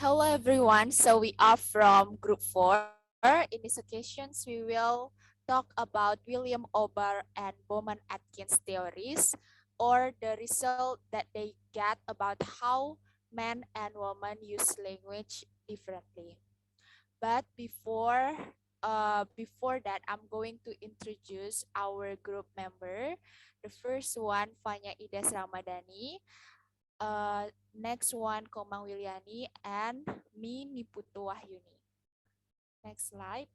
Hello everyone. So we are from group 4. In these occasions we will talk about William OBarr and Bowman Atkins theories or the result that they get about how men and women use language differently. But before that, I'm going to introduce our group member. The first one, Vanya Ides Ramadhani. Next one, Komang Wiliani, and me, Putu Wahyuni. Next slide.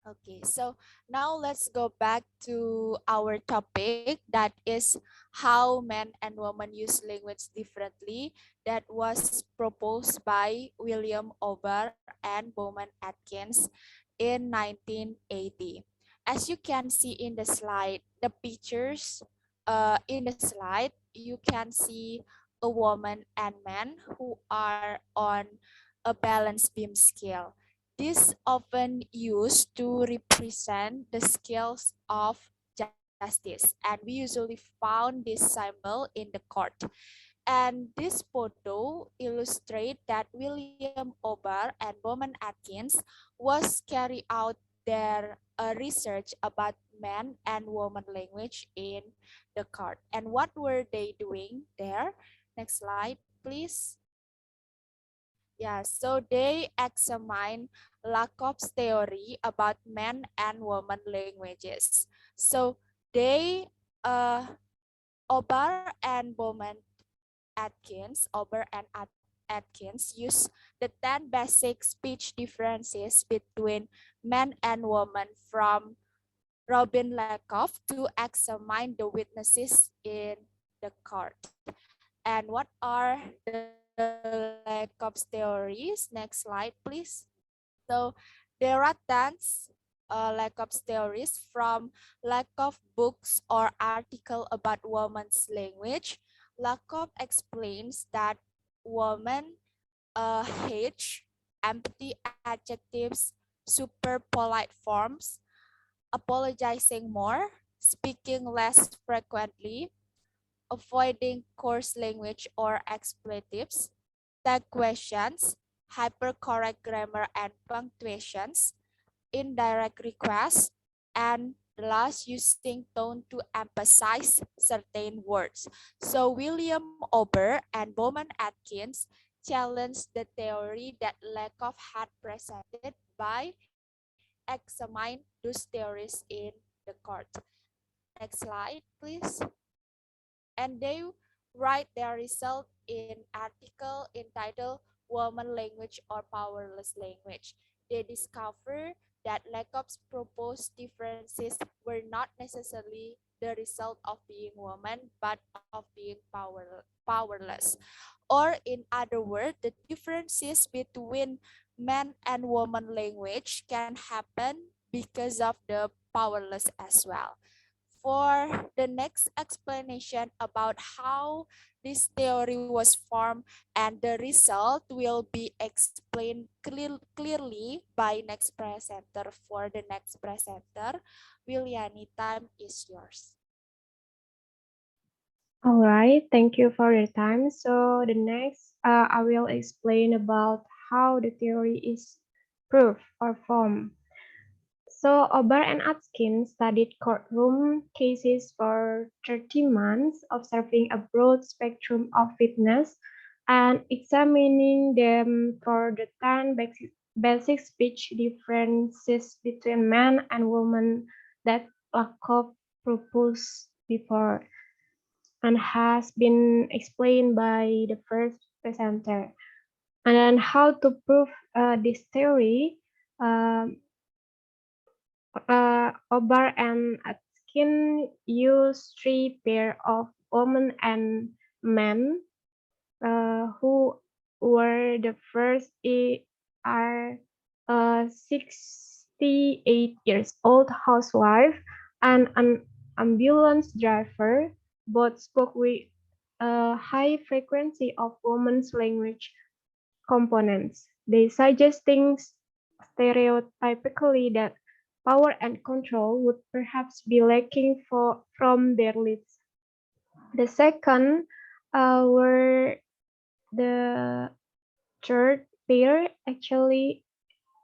Okay, so now let's go back to our topic that is how men and women use language differently that was proposed by William OBarr and Bowman Atkins in 1980. As you can see in the slide, the pictures in the slide, you can see a woman and man who are on a balance beam scale. This often used to represent the scales of justice, and we usually found this symbol in the court. And this photo illustrates that William OBarr and Bowman Atkins was carry out their research about man and woman language in the court. And what were they doing there? Next slide, please. Yeah, so they examine Lacob's theory about men and woman languages. So they, OBarr and Bowman Atkins use the 10 basic speech differences between men and women from Robin Lakoff to examine the witnesses in the court. And what are the Lakoff's theories? Next slide, please. So there are tons Lakoff's theories from Lakoff books or article about woman's language. Lakoff explains that women hate empty adjectives, super polite forms, apologizing more, speaking less frequently, avoiding coarse language or expletives, tag questions, hypercorrect grammar and punctuations, indirect requests, and the last using tone to emphasize certain words. So William OBarr and Bowman Atkins challenged the theory that Lakoff had presented by examining those theories in the court. Next slide, please. And they write their result in article entitled Woman Language or Powerless Language. They discover that Lakoff's proposed differences were not necessarily the result of being woman, but of being powerless. Or in other words, the differences between man and woman language can happen because of the powerless as well. For the next explanation about how this theory was formed and the result will be explained clearly by next presenter. For the next presenter, Wiliani, time is yours. All right, thank you for your time. So the next, I will explain about how the theory is proved or formed. So OBarr and Atkins studied courtroom cases for 30 months, observing a broad spectrum of witnesses and examining them for the 10 basic speech differences between men and women that Lakoff proposed before and has been explained by the first presenter. And then how to prove this theory, um, OBarr and Atkin use three pair of women and men who were the first are 68 years old housewife and an ambulance driver. Both spoke with a high frequency of women's language components. They suggesting stereotypically that power and control would perhaps be lacking from their leads. The second were the third pair actually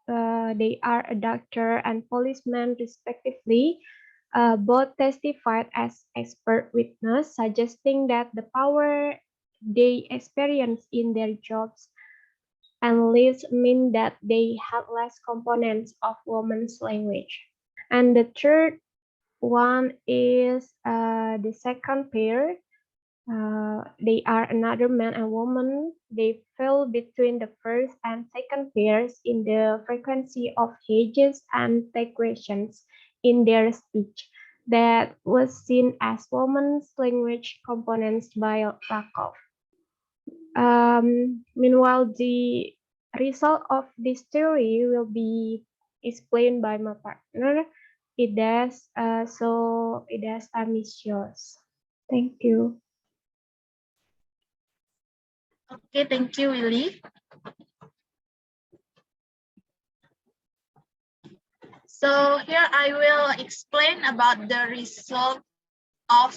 they are a doctor and policeman respectively. Both testified as expert witness, suggesting that the power they experience in their jobs and lives mean that they had less components of woman's language. And the third one is the second pair. They are another man and woman. They fell between the first and second pairs in the frequency of hedges and digressions in their speech that was seen as woman's language components by Lakoff. Meanwhile, the result of this theory will be explained by my partner, Ides. Ides, time is yours. Thank you. Okay, thank you, Willy. So here I will explain about the result of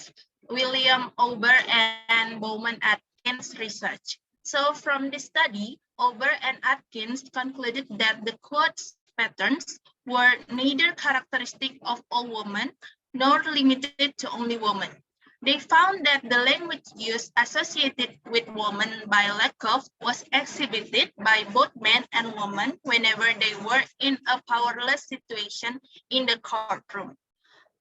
William OBarr and Bowman Atkins research. So from the study, OBarr and Atkins concluded that the quotes patterns were neither characteristic of all women nor limited to only women. They found that the language use associated with women by Lakoff was exhibited by both men and women whenever they were in a powerless situation in the courtroom.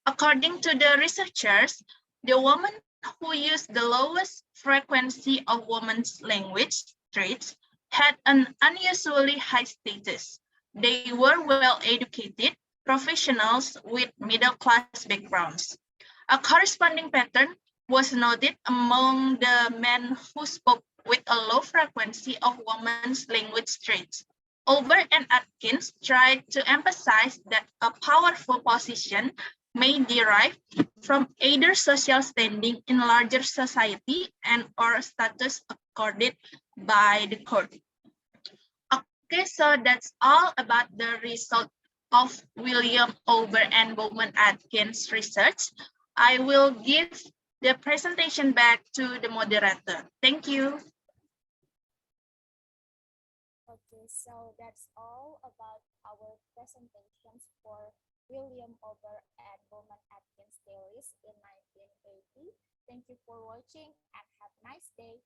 According to the researchers, the women who used the lowest frequency of women's language traits had an unusually high status. They were well-educated professionals with middle-class backgrounds. A corresponding pattern was noted among the men who spoke with a low frequency of women's language traits. OBarr and Atkins tried to emphasize that a powerful position may derive from either social standing in larger society and or status accorded by the court. Okay, so that's all about the result of William OBarr and Bowman Atkins research. I will give the presentation back to the moderator. Thank you. Okay, so that's all about our presentations for William OBarr and Bowman Atkins theories in 1980. Thank you for watching and have a nice day.